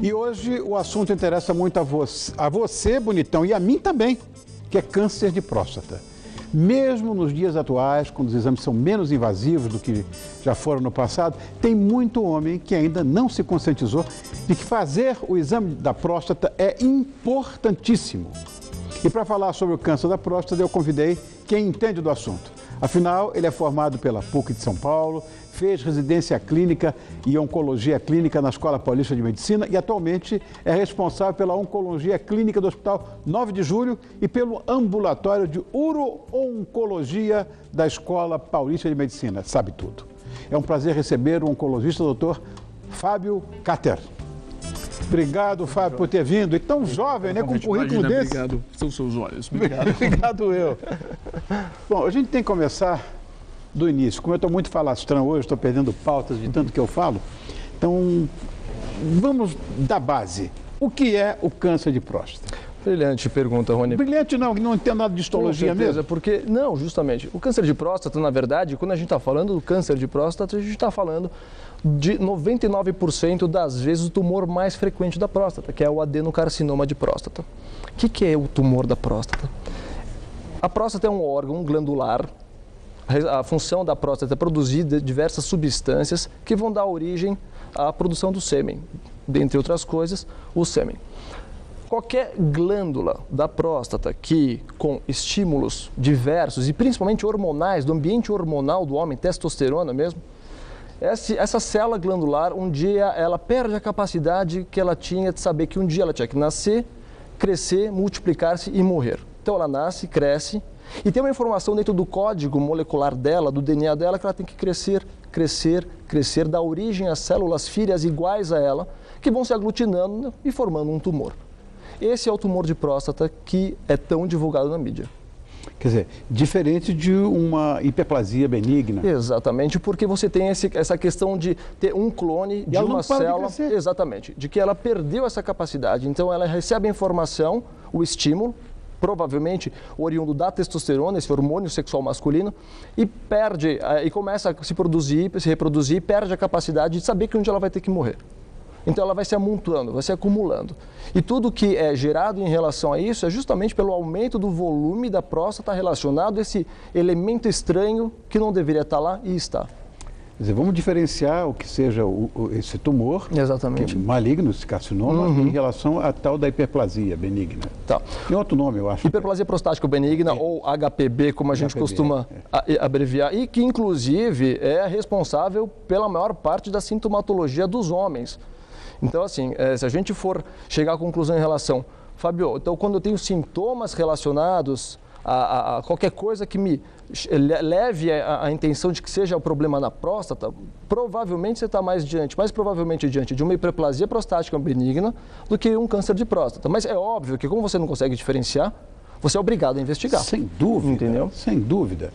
E hoje o assunto interessa muito a você, bonitão, e a mim também, que é câncer de próstata. Mesmo nos dias atuais, quando os exames são menos invasivos do que já foram no passado, tem muito homem que ainda não se conscientizou de que fazer o exame da próstata é importantíssimo. E para falar sobre o câncer da próstata, eu convidei quem entende do assunto. Afinal, ele é formado pela PUC de São Paulo, fez residência clínica e oncologia clínica na Escola Paulista de Medicina e atualmente é responsável pela oncologia clínica do Hospital 9 de Julho e pelo ambulatório de uro-oncologia da Escola Paulista de Medicina. Sabe tudo. É um prazer receber o oncologista Dr. Fábio Cater. Obrigado, Fábio, por ter vindo. E tão jovem, né? Com um currículo desse. Obrigado, são seus olhos. Obrigado. Obrigado eu. Bom, a gente tem que começar do início. Como eu estou muito falastrão hoje, estou perdendo pautas de tanto que eu falo. Então, vamos da base. O que é o câncer de próstata? Brilhante pergunta, Rony. Brilhante não entendo nada de histologia mesmo. Porque, não, justamente, o câncer de próstata, na verdade, quando a gente está falando do câncer de próstata, a gente está falando de 99% das vezes o tumor mais frequente da próstata, que é o adenocarcinoma de próstata. O que é o tumor da próstata? A próstata é um órgão glandular. A função da próstata é produzir diversas substâncias que vão dar origem à produção do sêmen, dentre outras coisas, o sêmen. Qualquer glândula da próstata que, com estímulos diversos e principalmente hormonais, do ambiente hormonal do homem, testosterona mesmo, essa célula glandular, um dia ela perde a capacidade que ela tinha de saber que um dia ela tinha que nascer, crescer, multiplicar-se e morrer. Então ela nasce, cresce e tem uma informação dentro do código molecular dela, do DNA dela, que ela tem que crescer, crescer, crescer, dar origem a células filhas iguais a ela, que vão se aglutinando e formando um tumor. Esse é o tumor de próstata que é tão divulgado na mídia. Quer dizer, diferente de uma hiperplasia benigna. Exatamente, porque você tem essa questão de ter um clone de uma célula. Exatamente, de que ela perdeu essa capacidade. Então ela recebe a informação, o estímulo, provavelmente oriundo da testosterona, esse hormônio sexual masculino, e perde, e começa a se produzir, se reproduzir, e perde a capacidade de saber que um dia ela vai ter que morrer. Então ela vai se amontoando, vai se acumulando. E tudo que é gerado em relação a isso é justamente pelo aumento do volume da próstata relacionado a esse elemento estranho que não deveria estar lá e está. Quer dizer, vamos diferenciar o que seja esse tumor, exatamente, que é maligno, esse carcinoma, em relação à tal da hiperplasia benigna. Tá. Tem outro nome, eu acho. Hiperplasia prostática benigna, ou HPB, como a gente costuma abreviar, e que inclusive é responsável pela maior parte da sintomatologia dos homens. Então, assim, se a gente for chegar à conclusão em relação, Fábio, então quando eu tenho sintomas relacionados a qualquer coisa que me leve à intenção de que seja o problema na próstata, provavelmente você está mais provavelmente diante de uma hiperplasia prostática benigna do que um câncer de próstata. Mas é óbvio que como você não consegue diferenciar, você é obrigado a investigar. Sem dúvida, entendeu? Sem dúvida.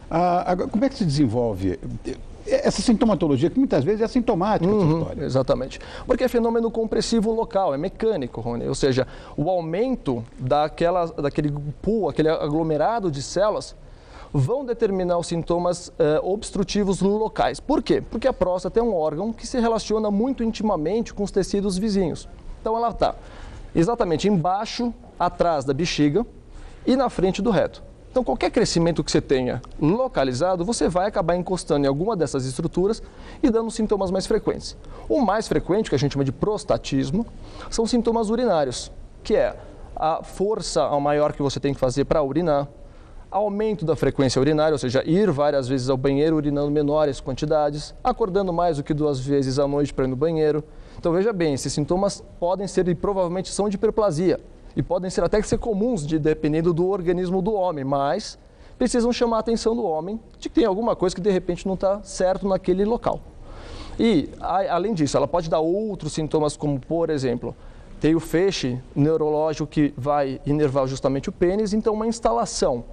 Agora, como é que se desenvolve essa sintomatologia, que muitas vezes é assintomática essa história? Exatamente. Porque é fenômeno compressivo local, é mecânico, Rony. Ou seja, o aumento daquele pool, aquele aglomerado de células, vão determinar os sintomas obstrutivos locais. Por quê? Porque a próstata é um órgão que se relaciona muito intimamente com os tecidos vizinhos. Então ela está exatamente embaixo, atrás da bexiga e na frente do reto. Então, qualquer crescimento que você tenha localizado, você vai acabar encostando em alguma dessas estruturas e dando sintomas mais frequentes. O mais frequente, que a gente chama de prostatismo, são sintomas urinários, que é a força maior que você tem que fazer para urinar, aumento da frequência urinária, ou seja, ir várias vezes ao banheiro urinando menores quantidades, acordando mais do que 2 vezes à noite para ir no banheiro. Então, veja bem, esses sintomas podem ser e provavelmente são de hiperplasia. E podem ser até comuns, dependendo do organismo do homem, mas precisam chamar a atenção do homem de que tem alguma coisa que de repente não está certo naquele local. E, além disso, ela pode dar outros sintomas, como, por exemplo, tem o feixe neurológico que vai inervar justamente o pênis, então uma instalação,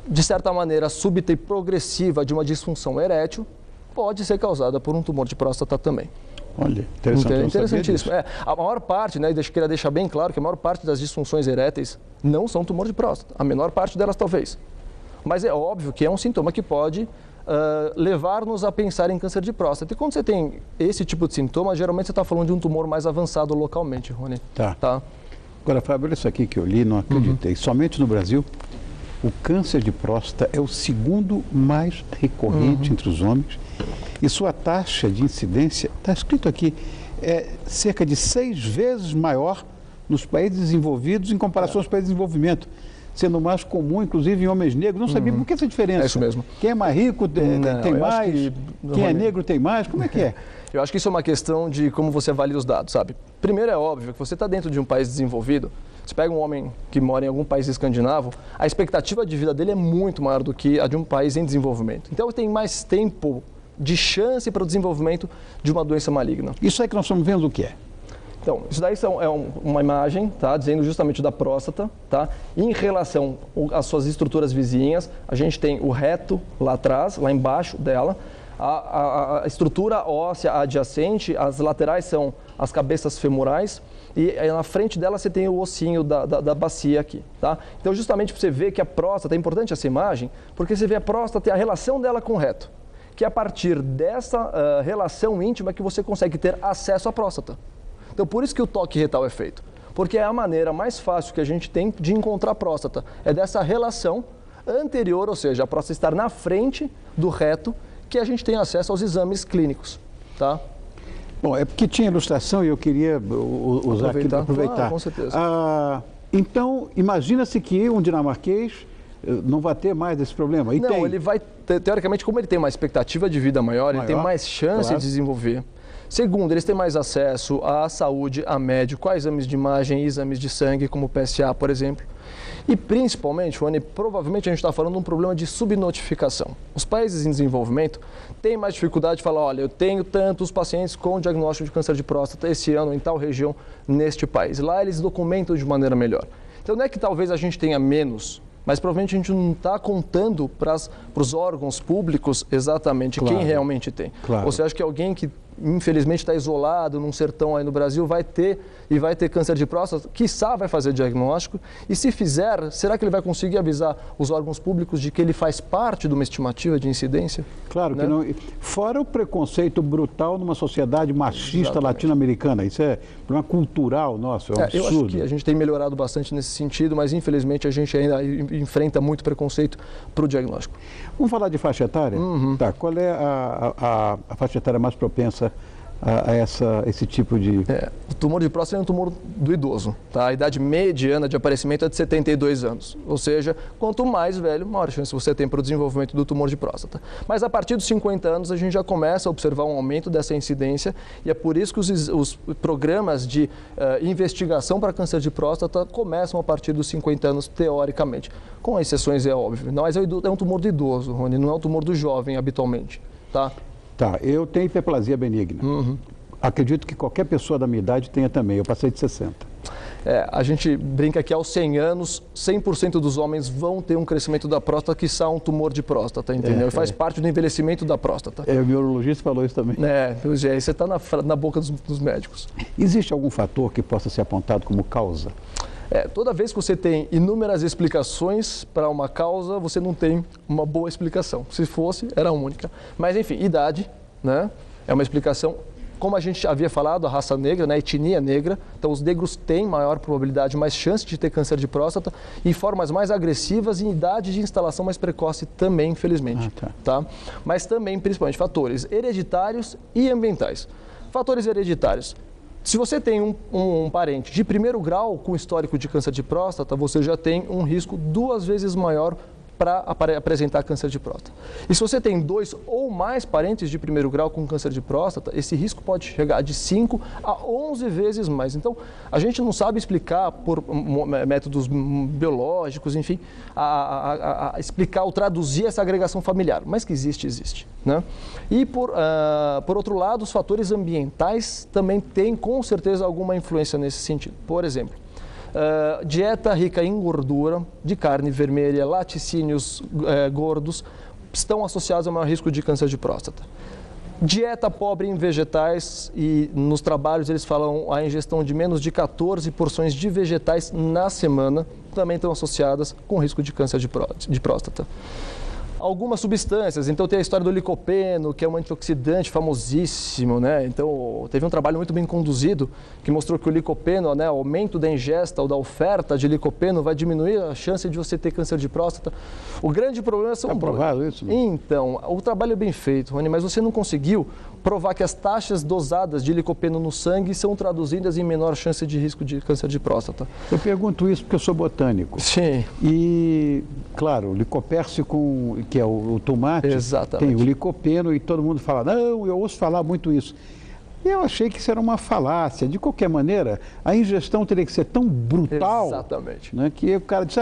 de certa maneira, súbita e progressiva de uma disfunção erétil pode ser causada por um tumor de próstata também. Olha, interessantíssimo. A maior parte, né, queria deixar bem claro que a maior parte das disfunções eréteis não são tumor de próstata. A menor parte delas talvez. Mas é óbvio que é um sintoma que pode levar-nos a pensar em câncer de próstata. E quando você tem esse tipo de sintoma, geralmente você está falando de um tumor mais avançado localmente, Rony. Tá. Agora, Fábio, olha isso aqui que eu li, não acreditei. Somente no Brasil, o câncer de próstata é o segundo mais recorrente entre os homens e sua taxa de incidência, está escrito aqui, é cerca de 6 vezes maior nos países desenvolvidos em comparação aos países de desenvolvimento, sendo mais comum, inclusive, em homens negros. Não sabia por que essa diferença. É isso mesmo. Quem é mais rico tem mais, quem é negro tem mais, como é que é? Eu acho que isso é uma questão de como você avalia os dados, sabe? Primeiro, é óbvio que você está dentro de um país desenvolvido, você pega um homem que mora em algum país escandinavo, a expectativa de vida dele é muito maior do que a de um país em desenvolvimento. Então, tem mais tempo de chance para o desenvolvimento de uma doença maligna. Isso aí que nós estamos vendo o que é? Então, isso daí uma imagem, tá, dizendo justamente da próstata, tá? Em relação às suas estruturas vizinhas, a gente tem o reto lá atrás, lá embaixo dela, a estrutura óssea adjacente, as laterais são as cabeças femorais e na frente dela você tem o ossinho da bacia aqui, tá? Então, justamente para você ver que a próstata, é importante essa imagem, porque você vê a próstata e a relação dela com o reto, que é a partir dessa relação íntima que você consegue ter acesso à próstata. Então, por isso que o toque retal é feito, porque é a maneira mais fácil que a gente tem de encontrar a próstata, é dessa relação anterior, ou seja, a próstata estar na frente do reto, que a gente tem acesso aos exames clínicos, tá? Bom, é porque tinha ilustração e eu queria usar aqui para aproveitar. Claro, com certeza. Então, imagina-se que um dinamarquês não vai ter mais esse problema. E não, ele vai, teoricamente, como ele tem uma expectativa de vida maior, ele tem mais chance de desenvolver. Segundo, eles têm mais acesso à saúde, a médico, a exames de imagem, exames de sangue, como o PSA, por exemplo. E principalmente, Rony, provavelmente a gente está falando de um problema de subnotificação. Os países em desenvolvimento têm mais dificuldade de falar, olha, eu tenho tantos pacientes com diagnóstico de câncer de próstata esse ano em tal região, neste país. Lá eles documentam de maneira melhor. Então não é que talvez a gente tenha menos, mas provavelmente a gente não está contando para os órgãos públicos exatamente quem realmente tem. Claro. Ou você acha que alguém que infelizmente está isolado num sertão aí no Brasil vai ter câncer de próstata, quiçá vai fazer diagnóstico, e se fizer, será que ele vai conseguir avisar os órgãos públicos de que ele faz parte de uma estimativa de incidência? Claro que não. Fora o preconceito brutal numa sociedade machista latino-americana, isso é problema cultural nosso, é um absurdo. Eu acho que a gente tem melhorado bastante nesse sentido, mas infelizmente a gente ainda enfrenta muito preconceito para o diagnóstico. Vamos falar de faixa etária? Tá, qual é a faixa etária mais propensa a esse tipo de... O tumor de próstata é um tumor do idoso, tá? A idade mediana de aparecimento é de 72 anos, ou seja, quanto mais velho, maior chance você tem para o desenvolvimento do tumor de próstata. Mas a partir dos 50 anos a gente já começa a observar um aumento dessa incidência e é por isso que os programas de investigação para câncer de próstata começam a partir dos 50 anos, teoricamente. Com exceções, é óbvio, mas é um tumor do idoso, Rony, não é um tumor do jovem habitualmente, tá? Tá, eu tenho hiperplasia benigna. Acredito que qualquer pessoa da minha idade tenha também, eu passei de 60. A gente brinca que aos 100 anos, 100% dos homens vão ter um crescimento da próstata, quiçá um tumor de próstata, entendeu? E faz parte do envelhecimento da próstata. O meu urologista falou isso também. Pois é, você está na boca dos médicos. Existe algum fator que possa ser apontado como causa? Toda vez que você tem inúmeras explicações para uma causa, você não tem uma boa explicação. Se fosse, era a única. Mas, enfim, idade, né? É uma explicação. Como a gente havia falado, a raça negra, né, a etnia negra, então os negros têm maior probabilidade, mais chance de ter câncer de próstata e formas mais agressivas e em idade de instalação mais precoce também, infelizmente. Tá? Mas também, principalmente, fatores hereditários e ambientais. Fatores hereditários. Se você tem um parente de primeiro grau com histórico de câncer de próstata, você já tem um risco 2 vezes maior para apresentar câncer de próstata. E se você tem 2 ou mais parentes de primeiro grau com câncer de próstata, esse risco pode chegar de 5 a 11 vezes mais. Então, a gente não sabe explicar por métodos biológicos, enfim, explicar ou traduzir essa agregação familiar, mas que existe, né? E, por outro lado, os fatores ambientais também têm, com certeza, alguma influência nesse sentido. Por exemplo, dieta rica em gordura, de carne vermelha, laticínios gordos, estão associados a maior risco de câncer de próstata. Dieta pobre em vegetais e nos trabalhos eles falam a ingestão de menos de 14 porções de vegetais na semana, também estão associadas com risco de câncer de próstata. algumas substâncias. Então tem a história do licopeno, que é um antioxidante famosíssimo, né? Então teve um trabalho muito bem conduzido que mostrou que o licopeno, né, o aumento da ingesta ou da oferta de licopeno vai diminuir a chance de você ter câncer de próstata. O grande problema são... Está provado isso? Não? Então, o trabalho é bem feito, Rony, mas você não conseguiu provar que as taxas dosadas de licopeno no sangue são traduzidas em menor chance de risco de câncer de próstata. Eu pergunto isso porque eu sou botânico. Sim. E, claro, o licopérsico, que é o tomate, exatamente, tem o licopeno e todo mundo fala, não, eu ouço falar muito isso. Eu achei que isso era uma falácia. De qualquer maneira, a ingestão teria que ser tão brutal, exatamente, né, que o cara diz,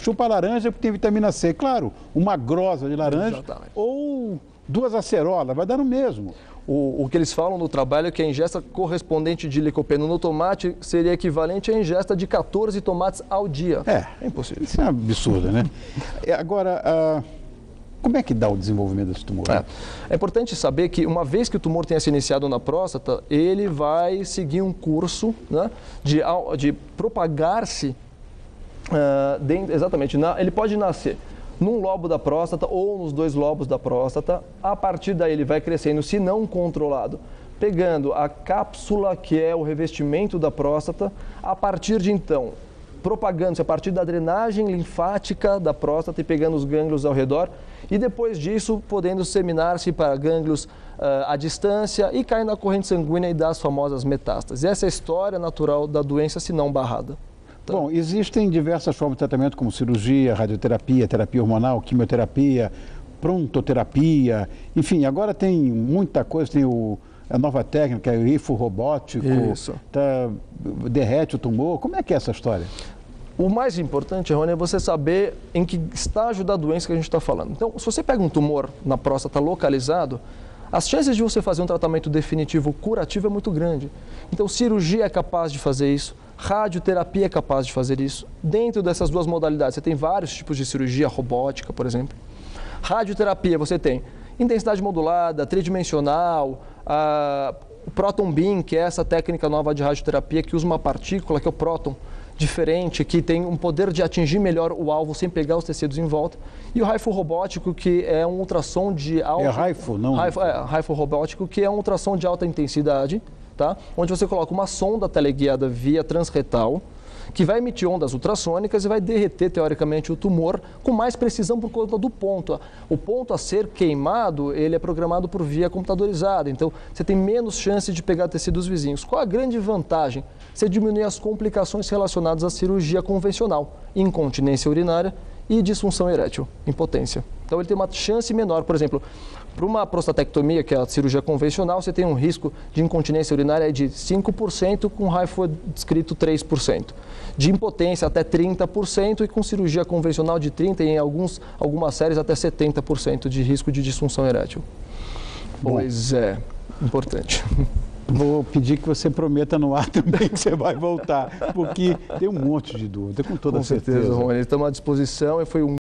chupa laranja porque tem vitamina C. Claro, uma grosa de laranja, exatamente, ou 2 acerolas, vai dar no mesmo. O que eles falam no trabalho é que a ingesta correspondente de licopeno no tomate seria equivalente à ingesta de 14 tomates ao dia. É impossível. Isso é um absurdo, né? Agora, como é que dá o desenvolvimento desse tumor? É importante saber que uma vez que o tumor tenha se iniciado na próstata, ele vai seguir um curso, né, de propagar-se exatamente. Ele pode nascer num lobo da próstata ou nos 2 lobos da próstata. A partir daí ele vai crescendo, se não controlado, pegando a cápsula, que é o revestimento da próstata. A partir de então, propagando-se a partir da drenagem linfática da próstata e pegando os gânglios ao redor. E depois disso, podendo seminar-se para gânglios à distância e cair na corrente sanguínea e dar as famosas metástases. Essa é a história natural da doença, se não barrada. Bom, existem diversas formas de tratamento, como cirurgia, radioterapia, terapia hormonal, quimioterapia, prontoterapia, enfim, agora tem muita coisa, tem a nova técnica, o rifo robótico, derrete o tumor. Como é que é essa história? O mais importante, Rony, é você saber em que estágio da doença que a gente está falando. Então, se você pega um tumor na próstata localizado, as chances de você fazer um tratamento definitivo curativo é muito grande. Então, cirurgia é capaz de fazer isso, radioterapia é capaz de fazer isso. Dentro dessas 2 modalidades, você tem vários tipos de cirurgia robótica, por exemplo. Radioterapia, você tem intensidade modulada, tridimensional, o Proton Beam, que é essa técnica nova de radioterapia que usa uma partícula, que é o próton, diferente, que tem um poder de atingir melhor o alvo sem pegar os tecidos em volta. E o raifo robótico, que é um ultrassom de alta... É raifo, não? Raifo robótico, que é um ultrassom de alta intensidade, tá? Onde você coloca uma sonda teleguiada via transretal, que vai emitir ondas ultrassônicas e vai derreter, teoricamente, o tumor com mais precisão por conta do ponto. O ponto a ser queimado, ele é programado por via computadorizada, então você tem menos chance de pegar tecidos vizinhos. Qual a grande vantagem? Você diminui as complicações relacionadas à cirurgia convencional, incontinência urinária e disfunção erétil, impotência. Então ele tem uma chance menor, por exemplo, para uma prostatectomia, que é a cirurgia convencional, você tem um risco de incontinência urinária de 5%, com raifo descrito 3%. De impotência até 30% e com cirurgia convencional de 30% e em algumas séries até 70% de risco de disfunção erétil. Pois é, importante. Vou pedir que você prometa no ar também que você vai voltar, porque tem um monte de dúvida, com toda certeza. Com certeza, Rony. Estamos à disposição e foi um